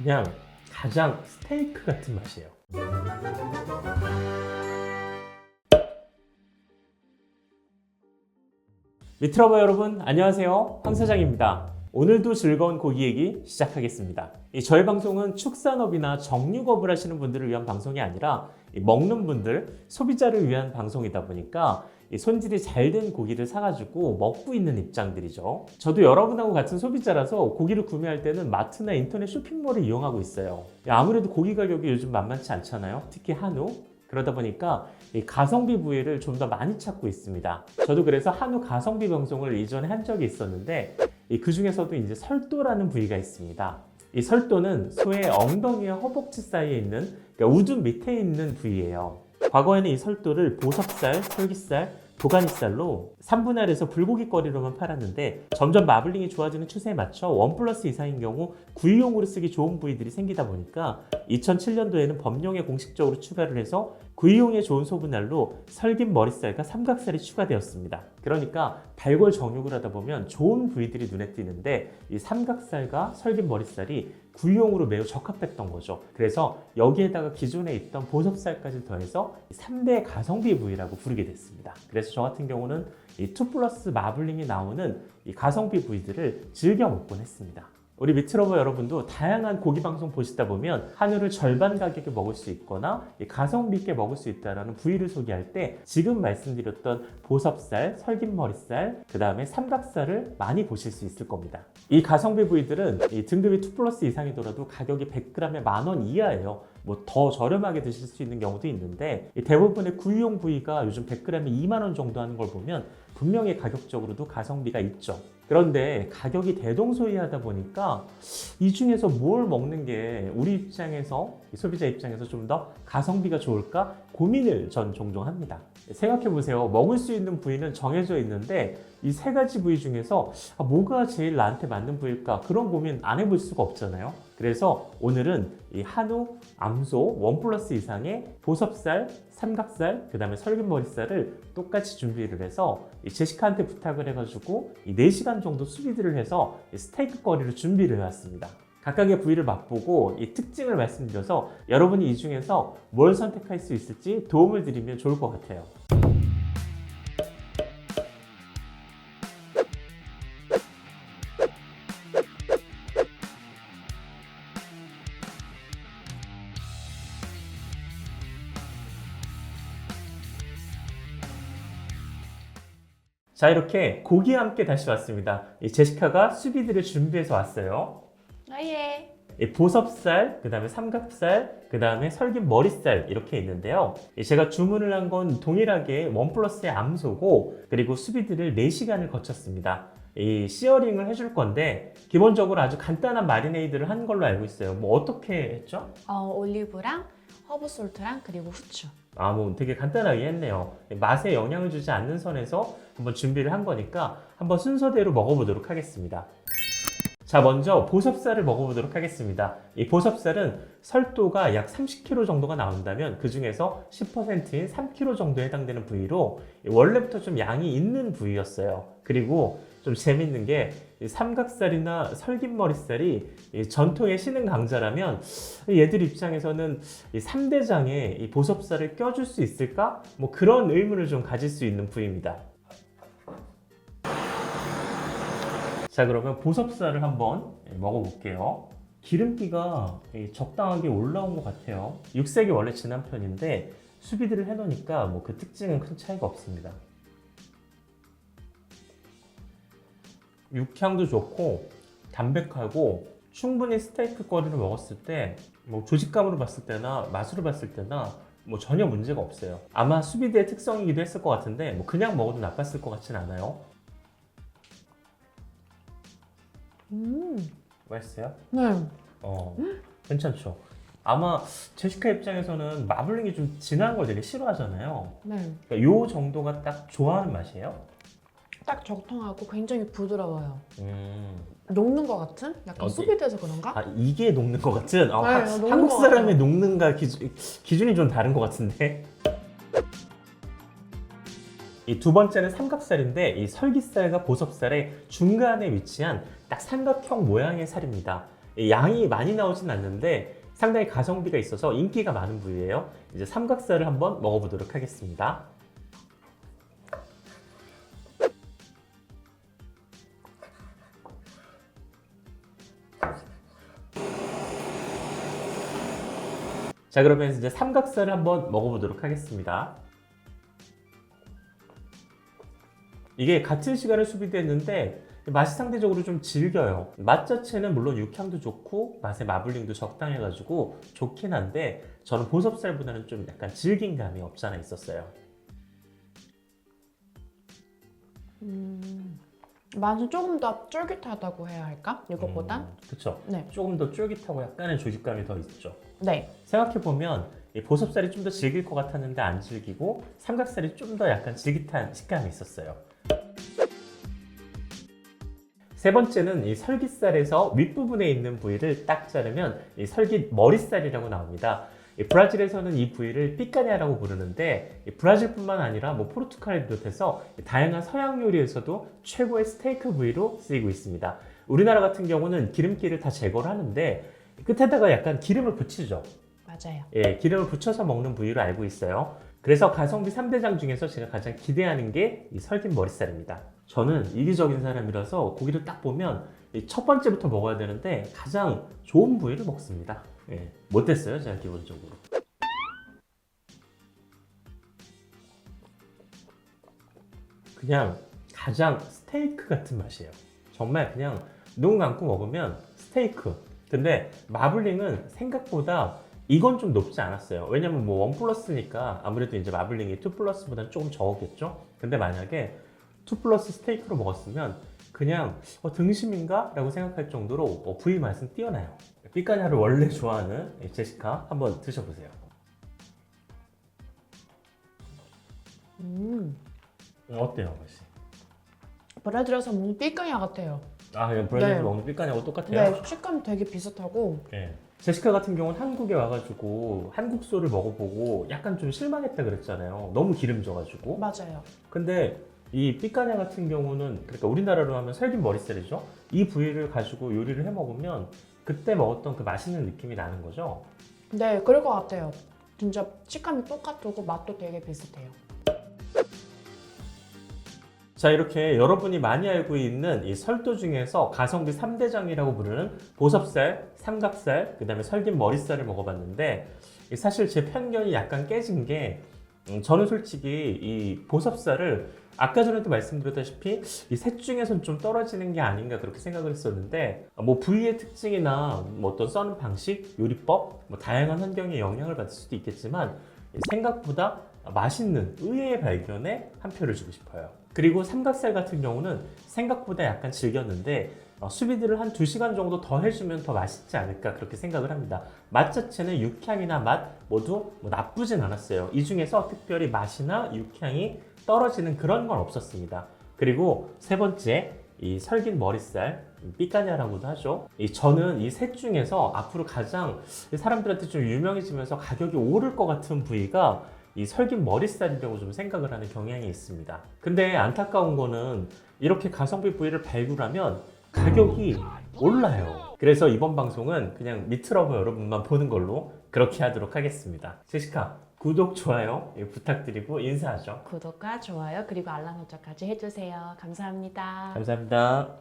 그냥 가장 스테이크 같은 맛이에요. 미트러버 여러분, 안녕하세요. 황 사장입니다. 오늘도 즐거운 고기 얘기 시작하겠습니다. 저희 방송은 축산업이나 정육업을 하시는 분들을 위한 방송이 아니라 먹는 분들, 소비자를 위한 방송이다 보니까 손질이 잘 된 고기를 사가지고 먹고 있는 입장들이죠. 저도 여러분하고 같은 소비자라서 고기를 구매할 때는 마트나 인터넷 쇼핑몰을 이용하고 있어요. 아무래도 고기 가격이 요즘 만만치 않잖아요. 특히 한우. 그러다 보니까 이 가성비 부위를 좀 더 많이 찾고 있습니다. 저도 그래서 한우 가성비 방송을 이전에 한 적이 있었는데 그 중에서도 이제 설도라는 부위가 있습니다. 이 설도는 소의 엉덩이와 허벅지 사이에 있는, 그러니까 우둔 밑에 있는 부위예요. 과거에는 이 설도를 보섭살, 솔깃살, 도가니살로 3분할해서 불고기거리로만 팔았는데 점점 마블링이 좋아지는 추세에 맞춰 1+ 이상인 경우 구이용으로 쓰기 좋은 부위들이 생기다 보니까 2007년도에는 법령에 공식적으로 추가를 해서 구이용에 좋은 소분할로 설긴 머릿살과 삼각살이 추가되었습니다. 그러니까 발골 정육을 하다 보면 좋은 부위들이 눈에 띄는데 이 삼각살과 설긴 머릿살이 구이용으로 매우 적합했던 거죠. 그래서 여기에다가 기존에 있던 보섭살까지 더해서 3대 가성비 부위라고 부르게 됐습니다. 그래서 저 같은 경우는 이 2+ 마블링이 나오는 이 가성비 부위들을 즐겨 먹곤 했습니다. 우리 미트러버 여러분도 다양한 고기 방송 보시다 보면 한우를 절반 가격에 먹을 수 있거나 가성비 있게 먹을 수 있다는 부위를 소개할 때 지금 말씀드렸던 보섭살, 설긴머리살, 그 다음에 삼각살을 많이 보실 수 있을 겁니다. 이 가성비 부위들은 이 등급이 2+ 이상이더라도 가격이 100g에 10,000원 이하예요. 뭐 더 저렴하게 드실 수 있는 경우도 있는데 대부분의 구이용 부위가 요즘 100g에 20,000원 정도 하는 걸 보면 분명히 가격적으로도 가성비가 있죠. 그런데 가격이 대동소이하다 보니까 이 중에서 뭘 먹는 게 우리 입장에서, 소비자 입장에서 좀 더 가성비가 좋을까 고민을 전 종종 합니다. 생각해보세요. 먹을 수 있는 부위는 정해져 있는데 이 3가지 부위 중에서 뭐가 제일 나한테 맞는 부위일까, 그런 고민 안 해볼 수가 없잖아요. 그래서 오늘은 이 한우, 암소 1+ 이상의 보섭살, 삼각살, 그 다음에 설긴머리살을 똑같이 준비를 해서 제시카한테 부탁을 해가지고 4시간 정도 수비드를 해서 스테이크 거리를 준비를 해왔습니다. 각각의 부위를 맛보고 이 특징을 말씀드려서 여러분이 이 중에서 뭘 선택할 수 있을지 도움을 드리면 좋을 것 같아요. 자, 이렇게 고기와 함께 다시 왔습니다. 제시카가 수비드를 준비해서 왔어요. 예. 보섭살, 그 다음에 삼각살, 그 다음에 설긴 머릿살 이렇게 있는데요. 제가 주문을 한 건 동일하게 1+의 암소고, 그리고 수비드를 4시간을 거쳤습니다. 이 시어링을 해줄 건데 기본적으로 아주 간단한 마리네이드를 한 걸로 알고 있어요. 뭐 어떻게 했죠? 올리브랑 허브솔트랑 그리고 후추. 뭐 되게 간단하게 했네요. 맛에 영향을 주지 않는 선에서 한번 준비를 한 거니까 한번 순서대로 먹어보도록 하겠습니다. 자, 먼저 보섭살을 먹어보도록 하겠습니다. 이 보섭살은 설도가 약 30kg 정도가 나온다면 그 중에서 10%인 3kg 정도에 해당되는 부위로 원래부터 좀 양이 있는 부위였어요. 그리고 좀 재밌는 게 삼각살이나 설긴머리살이 전통의 신흥 강자라면 얘들 입장에서는 3대장에 이 보섭살을 껴줄 수 있을까? 뭐 그런 의문을 좀 가질 수 있는 부위입니다. 자, 그러면 보섭살을 한번 먹어볼게요. 기름기가 적당하게 올라온 것 같아요. 육색이 원래 진한 편인데 수비드를 해놓으니까 뭐 그 특징은 큰 차이가 없습니다. 육향도 좋고 담백하고 충분히 스테이크 거리를 먹었을 때 뭐 조직감으로 봤을 때나 맛으로 봤을 때나 뭐 전혀 문제가 없어요. 아마 수비드의 특성이기도 했을 것 같은데 뭐 그냥 먹어도 나빴을 것 같진 않아요. 맛있어요? 네. 괜찮죠? 아마 제시카 입장에서는 마블링이 좀 진한 걸 되게 싫어하잖아요. 네. 그러니까 요 정도가 딱 좋아하는 맛이에요? 딱 적당하고 굉장히 부드러워요. 음. 녹는 것 같은? 약간 어디? 수비드에서 그런가? 이게 녹는 것 같은? 녹는 한국 것 사람의 같아요. 녹는가 기준이 좀 다른 것 같은데? 이 두 번째는 삼각살인데 이 설깃살과 보섭살의 중간에 위치한 딱 삼각형 모양의 살입니다. 이 양이 많이 나오진 않는데 상당히 가성비가 있어서 인기가 많은 부위예요. 이제 삼각살을 한번 먹어보도록 하겠습니다. 자, 그러면 이제 삼각살을 한번 먹어보도록 하겠습니다. 이게 같은 시간에 수비됐는데 맛이 상대적으로 좀 질겨요. 맛 자체는 물론 육향도 좋고 맛의 마블링도 적당해가지고 좋긴 한데 저는 보섭살보다는 좀 약간 질긴 감이 없지 않아 있었어요. 맛은 조금 더 쫄깃하다고 해야 할까? 이것보단? 그쵸? 네. 조금 더 쫄깃하고 약간의 조직감이 더 있죠. 네. 생각해보면 이 보섭살이 좀 더 질길 것 같았는데 안 질기고 삼각살이 좀 더 약간 질깃한 식감이 있었어요. 세 번째는 이 설깃살에서 윗부분에 있는 부위를 딱 자르면 이 설깃 머리살이라고 나옵니다. 이 브라질에서는 이 부위를 피카냐라고 부르는데 이 브라질뿐만 아니라 뭐 포르투갈을 비롯해서 다양한 서양 요리에서도 최고의 스테이크 부위로 쓰이고 있습니다. 우리나라 같은 경우는 기름기를 다 제거를 하는데 끝에다가 약간 기름을 붙이죠. 맞아요. 예, 기름을 붙여서 먹는 부위로 알고 있어요. 그래서 가성비 3대장 중에서 제가 가장 기대하는 게 이 설깃 머리살입니다. 저는 이기적인 사람이라서 고기를 딱 보면 첫 번째부터 먹어야 되는데 가장 좋은 부위를 먹습니다. 예, 못됐어요, 제가 기본적으로. 그냥 가장 스테이크 같은 맛이에요. 정말 그냥 눈 감고 먹으면 스테이크. 근데 마블링은 생각보다 이건 좀 높지 않았어요. 왜냐면 뭐 1 플러스니까 아무래도 이제 마블링이 2 플러스보다는 조금 적었겠죠? 근데 만약에 2 플러스 스테이크로 먹었으면 그냥 등심인가? 라고 생각할 정도로 부위 맛은 뛰어나요. 피카냐를 원래 좋아하는 제시카 한번 드셔보세요. 어때요, 맛이? 브라질에서 먹는 삐까냐 같아요. 아, 그냥 브라질에서 네. 먹는 피카냐하고 똑같아요? 네, 식감이 되게 비슷하고. 네. 제시카 같은 경우는 한국에 와가지고 한국소를 먹어보고 약간 좀 실망했다 그랬잖아요. 너무 기름져가지고. 맞아요. 근데 이 삐까냐 같은 경우는 그러니까 우리나라로 하면 설긴 머리살이죠. 이 부위를 가지고 요리를 해 먹으면 그때 먹었던 그 맛있는 느낌이 나는 거죠. 네, 그럴 것 같아요. 진짜 식감이 똑같고 맛도 되게 비슷해요. 자, 이렇게 여러분이 많이 알고 있는 이 설도 중에서 가성비 3대장이라고 부르는 보섭살, 삼각살, 그 다음에 설긴 머리살을 먹어봤는데 사실 제 편견이 약간 깨진 게 저는 솔직히 이 보섭살을 아까 전에도 말씀드렸다시피 이 셋 중에서는 좀 떨어지는 게 아닌가 그렇게 생각을 했었는데 뭐 부위의 특징이나 뭐 어떤 써는 방식, 요리법, 뭐 다양한 환경에 영향을 받을 수도 있겠지만 생각보다 맛있는 의외의 발견에 한 표를 주고 싶어요. 그리고 삼각살 같은 경우는 생각보다 약간 질겼는데 수비드를 한 2시간 정도 더 해주면 더 맛있지 않을까 그렇게 생각을 합니다. 맛 자체는 육향이나 맛 모두 뭐 나쁘진 않았어요. 이 중에서 특별히 맛이나 육향이 떨어지는 그런 건 없었습니다. 그리고 세 번째, 이 설긴 머리살, 삐까냐라고도 하죠. 저는 이 셋 중에서 앞으로 가장 사람들한테 좀 유명해지면서 가격이 오를 것 같은 부위가 이 설긴 머리살이라고 좀 생각을 하는 경향이 있습니다. 근데 안타까운 거는 이렇게 가성비 부위를 발굴하면 가격이 올라요. 그래서 이번 방송은 그냥 미트러버 여러분만 보는 걸로 그렇게 하도록 하겠습니다. 제시카, 구독, 좋아요 부탁드리고 인사하죠. 구독과 좋아요 그리고 알람 설정까지 해주세요. 감사합니다. 감사합니다.